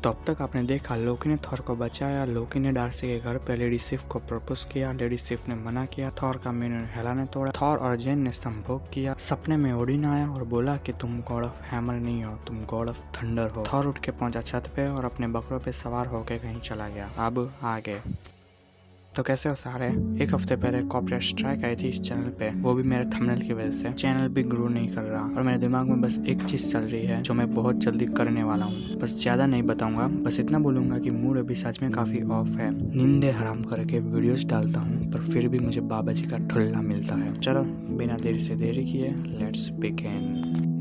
तो अब तक आपने देखा लोकी ने थॉर को बचाया, लोकी ने डार्सी के घर पे लेडी सिफ को प्रपोज किया, लेडी सिफ ने मना किया, थॉर का मिरर हेला ने तोड़ा, थॉर और जेन ने संभोग किया, सपने में ओडिन आया और बोला कि तुम गॉड ऑफ हैमर नहीं हो, तुम गॉड ऑफ थंडर हो। थॉर उठ के पहुंचा छत पे और अपने बकरों पे सवार होकर कहीं चला गया। अब आगे तो कैसे हो सारे। एक हफ्ते पहले कॉपीराइट स्ट्राइक आई थी इस चैनल पे, वो भी मेरे थंबनेल की वजह से। चैनल भी ग्रो नहीं कर रहा और मेरे दिमाग में बस एक चीज चल रही है जो मैं बहुत जल्दी करने वाला हूँ। बस ज्यादा नहीं बताऊंगा, बस इतना बोलूंगा कि मूड अभी सच में काफी ऑफ है। नींदे हराम करके वीडियोस डालता हूँ पर फिर भी मुझे बाबा जी का ठुल्ला मिलता है। चलो बिना देरी से देरी किए लेट्स बिगिन।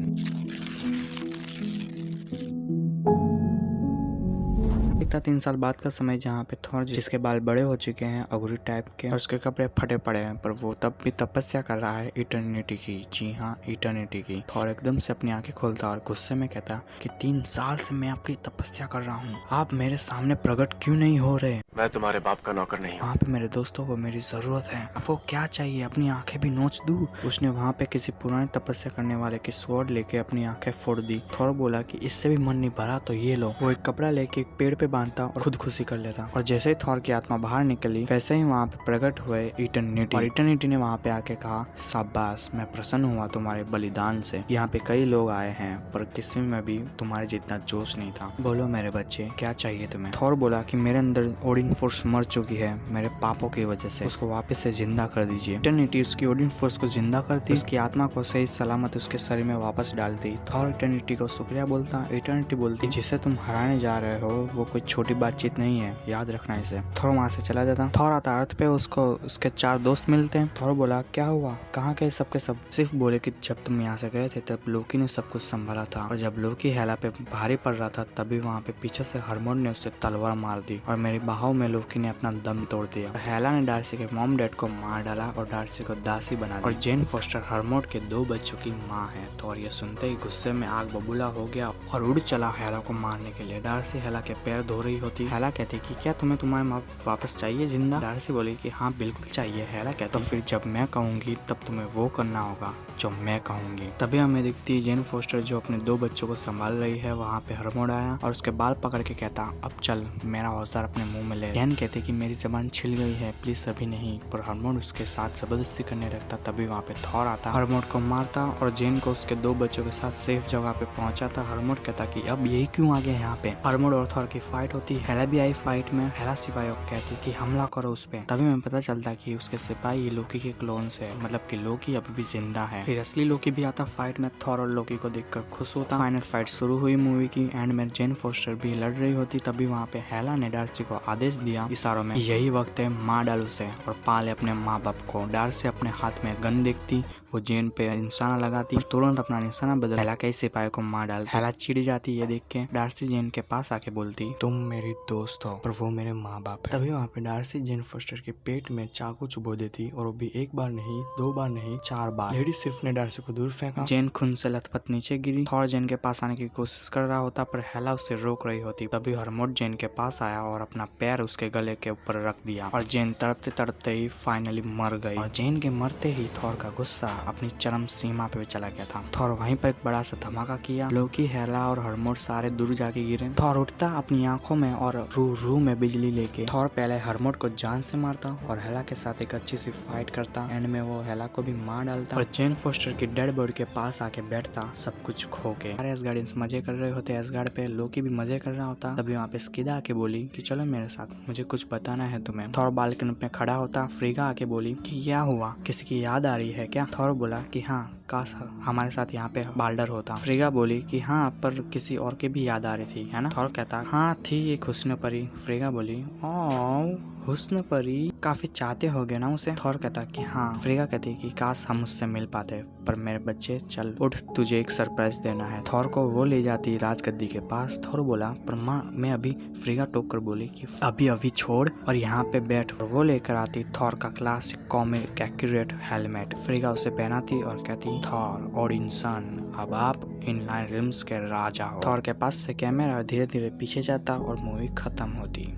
था 3 साल बाद का समय जहाँ पे थॉर जिसके बाल बड़े हो चुके हैं अगुरी टाइप के और उसके कपड़े फटे पड़े हैं, पर वो तब भी तपस्या कर रहा है इटर्निटी की। जी हाँ, इटर्निटी की। थॉर एकदम से अपनी आंखें खोलता और गुस्से में कहता कि 3 साल से मैं आपकी तपस्या कर रहा हूँ, आप मेरे सामने प्रकट क्यों नहीं हो रहे। मैं तुम्हारे बाप का नौकर नहीं हूँ। वहाँ पे मेरे दोस्तों को मेरी जरूरत है, आपको क्या चाहिए, अपनी आंखें भी नोच दूं। उसने वहाँ पे किसी पुराने तपस्या करने वाले की स्वॉर्ड लेके अपनी आंखें फोड़ दी। थॉर बोला कि इससे भी मन नहीं भरा तो ये लो। वो एक कपड़ा लेके एक पेड़ पे बांधता और खुदकुशी कर लेता और जैसे ही थॉर की आत्मा बाहर निकली वैसे ही वहाँ पे प्रकट हुए इटर्निटी और इटर्निटी ने वहाँ पे आके कहा, शाबाश, मैं प्रसन्न हुआ तुम्हारे बलिदान से। यहाँ पे कई लोग आए हैं पर किसी में भी तुम्हारे जितना जोश नहीं था। बोलो मेरे बच्चे क्या चाहिए तुम्हें। थॉर बोला कि मेरे अंदर ओडिन फोर्स मर चुकी है मेरे पापों की वजह से, उसको वापस से जिंदा कर दीजिए। इटर्निटी उसकी ओडिन फोर्स को जिंदा करती, उसकी आत्मा को सही सलामत उसके शरीर में वापस डालती। थॉर इटर्निटी को शुक्रिया बोलता, इटर्निटी बोलती जिसे तुम हराने जा रहे हो वो कोई छोटी बातचीत नहीं है, याद रखना इसे। थॉर वहाँ से चला जाता। थॉर आता अर्थ पे, उसको उसके 4 दोस्त मिलते हैं। थॉर बोला क्या हुआ, कहाँ गए सबके सब। सिर्फ बोले कि जब तुम यहाँ से गए थे तब लोकी ने सब कुछ संभाला था और जब लोकी हेला पे भारी पड़ रहा था तभी वहाँ पे पीछे से हरमोड ने उसे तलवार मार दी और मेरी बाहों में लोकी ने अपना दम तोड़ दिया। हेला ने डार्सी के मॉम डैड को मार डाला और डार्सी को दासी बना दिया और जेन फोस्टर हरमोड के 2 बच्चों की माँ है। थॉर ये सुनते ही गुस्से में आग बबूला हो गया और उड़ चला हेला को मारने के लिए। डार्सी हेला के पैर धो रही होती। हेला कहती कि क्या तुम्हें तुम्हारे माँ वापस चाहिए जिंदा। डार्सी बोली कि हाँ बिल्कुल चाहिए। हेला कहती तो फिर जब मैं कहूंगी तब तुम्हें वो करना होगा जो मैं कहूंगी। तभी हमें दिखती जेन फोस्टर जो अपने 2 बच्चों को संभाल रही है। वहाँ पे हरमोड आया और उसके बाल पकड़ के कहता अब चल मेरा औजार अपने मुंह में ले। जेन कहते कि मेरी जबान छिल गई है, प्लीज अभी नहीं, पर हरमोड उसके साथ जबरदस्ती करने लगता। तभी वहाँ पे थॉर आता, हरमोड को मारता और जेन को उसके 2 बच्चों के साथ सेफ जगह पे पहुंचाता। हरमोड कहता कि अब यही क्यों आ गए यहाँ पे। हरमोड और थॉर की फाइट होती। हेला भी आई फाइट में। हेला सिपाहियों को कहती कि हमला करो उस पे। तभी हमें पता चलता कि उसके सिपाही लोकी के क्लोन्स है, मतलब कि लोकी अभी भी जिंदा है। फिर असली लोकी भी आता फाइट में। थॉर और लोकी को देखकर खुश होता। फाइनल फाइट शुरू हुई मूवी की। एंड में जेन फोस्टर भी लड़ रही होती। तभी वहाँ पे हेला ने डार्सी को आदेश दिया इशारों में, यही वक्त है मार डाल उसे और पाले अपने माँ बाप को। डार्सी अपने हाथ में गन देखती, वो जेन पे निशाना लगाती और तुरंत अपना निशाना बदल हेला के सिपाही को मार डालती। हेला चिढ़ जाती ये देख के। डार्सी जेन के पास आके बोलती तुम मेरी दोस्त हो पर वो मेरे माँ बाप है। तभी वहाँ पे डार्सी जेन फोस्टर के पेट में चाकू चुबो देती और वो भी 1 बार नहीं, 2 बार नहीं, 4 बार। लेडी सिफ ने डार्सी को दूर फेंका। जेन खून से लथपथ नीचे गिरी। थॉर जेन के पास आने की कोशिश कर रहा होता पर हेला उसे रोक रही होती। तभी हरमोड जेन के पास आया और अपना पैर उसके गले के ऊपर रख दिया और जेन तड़पते तड़पते ही फाइनली मर गई। और जेन के मरते ही थॉर का गुस्सा अपनी चरम सीमा पे चला गया था। थॉर वहीं पर एक बड़ा सा धमाका किया। लोकी, हेला और हरमोड सारे दूर जाके गिरे। थॉर उठता अपनी आंखों में और रू में बिजली लेके। थॉर पहले हरमोड को जान से मारता और हेला के साथ एक अच्छी सी फाइट करता। एंड में वो हेला को भी मार डालता और जेन फोस्टर की डेड बॉडी के पास आके बैठता सब कुछ खो के। सारे एसगार्डियंस मजे कर रहे होते एसगार्ड पे। लोकी भी मजे कर रहा होता। तभी वहाँ पे स्किदा आके बोली कि चलो मेरे साथ, मुझे कुछ बताना है तुम्हें। थॉर बालकनी में खड़ा होता। फ्रीगा आके बोली कि क्या हुआ, किसी की याद आ रही है क्या। थॉर बोला कि हाँ, काश हमारे साथ यहाँ पे बाल्डर होता। फ्रीगा बोली कि हाँ, पर किसी और की भी याद आ रही थी, है ना। थॉर कहता हाँ थी, एक हुस्न परी। फ्रीगा बोली ओ हुस्न परी, काफी चाहते हो गए ना उसे। थॉर कहता कि हाँ। फ्रीगा कहती कि काश हम उससे मिल पाते, पर मेरे बच्चे चल उठ, तुझे एक सरप्राइज देना है। थॉर को वो ले जाती राजगद्दी के पास। थॉर बोला पर माँ मैं अभी। फ्रीगा टोक कर बोली कि अभी छोड़ और यहाँ पे बैठ। वो लेकर आती थॉर का classic comic accurate helmet. Frigga उसे पहनाती और कहती थॉर ओडिन सन, अब आप इनलाइन रिम्स के राजा हो। थॉर के पास से कैमरा धीरे धीरे पीछे जाता और मूवी खत्म होती।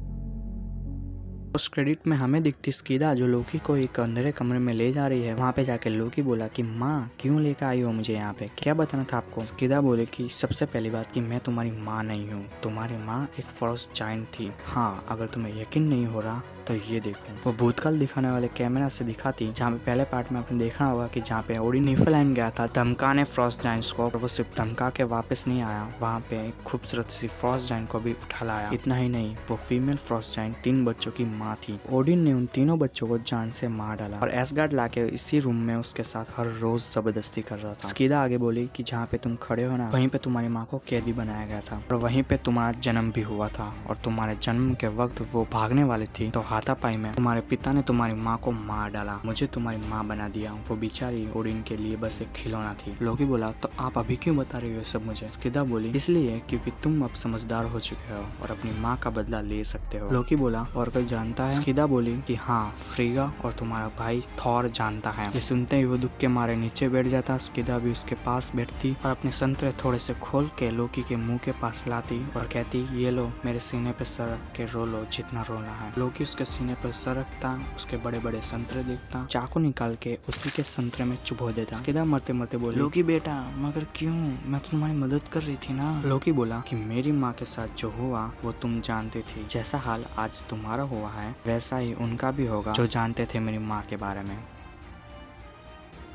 उस क्रेडिट में हमें दिखती स्कीदा जो लोकी को एक अंधेरे कमरे में ले जा रही है। वहाँ पे जाके लोकी बोला कि माँ क्यों लेकर आई हो मुझे यहाँ पे, क्या बताना था आपको। स्कीदा बोले कि सबसे पहली बात कि मैं तुम्हारी माँ नहीं हूँ, तुम्हारी माँ एक फॉरेस्ट जायंट थी। हाँ, अगर तुम्हें यकीन नहीं हो रहा तो ये देखो। वो भूतकाल दिखाने वाले कैमरा से दिखाती, जहाँ पे पहले पार्ट में आपने देखा होगा कि जहाँ पे ओडिन नीफलहाइम गया था धमकाने फ्रॉस्ट जायंट्स को, और वो सिर्फ धमका के वापस नहीं आया, वहाँ पे एक खूबसूरत सी फ्रॉस्ट जायंट को भी उठा लाया। इतना ही नहीं, वो फीमेल फ्रॉस्ट जायंट 3 बच्चों की माँ थी। ओडिन ने उन तीनों बच्चों को जान से मार डाला और एसगार्ड लाके इसी रूम में उसके साथ हर रोज जबरदस्ती कर रहा था। स्कीदा आगे बोली कि जहाँ पे तुम खड़े हो ना, वहीं पे तुम्हारी माँ को कैदी बनाया गया था और वहीं पे तुम्हारा जन्म भी हुआ था, और तुम्हारे जन्म के वक्त वो भागने वाली थी तो हाथापाई में तुम्हारे पिता ने तुम्हारी माँ को मार डाला, मुझे तुम्हारी माँ बना दिया। वो बेचारी ओडिन के लिए बस एक खिलौना थी। लोकी बोला तो आप अभी क्यों बता रही हो सब मुझे। स्कीदा बोली इसलिए क्योंकि तुम अब समझदार हो चुके हो और अपनी माँ का बदला ले सकते हो। लोकी बोला और कोई जानता है। स्कीदा बोली कि हाँ, फ्रीगा और तुम्हारा भाई थॉर जानता है। ये सुनते ही वो दुख के मारे नीचे बैठ जाता। स्कीदा भी उसके पास बैठती और अपने संतरे थोड़े से खोल के लोकी के मुंह के पास लाती और कहती ये लो, मेरे सीने पे सर रख के रो लो जितना रोना है। लोकी उसके सीने पर सर रखता, उसके बड़े बड़े संतरे देखता, चाकू निकाल के उसी के संतरे में चुभो देता। स्कीदा मरते मरते बोली लोकी बेटा मगर क्यों, मैं तो तुम्हारी मदद कर रही थी ना। लोकी बोला कि मेरी माँ के साथ जो हुआ वो तुम जानती थी, जैसा हाल आज तुम्हारा हुआ है वैसा ही उनका भी होगा जो जानते थे मेरी माँ के बारे में।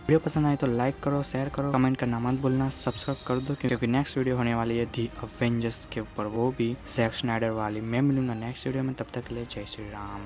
वीडियो पसंद आए तो लाइक करो, शेयर करो, कमेंट करना मत भूलना, सब्सक्राइब कर दो क्योंकि नेक्स्ट वीडियो होने वाली है दी अवेंजर्स के ऊपर, वो भी जैक स्नाइडर वाली। मैं मिलूंगा नेक्स्ट वीडियो में, तब तक के लिए जय श्री राम।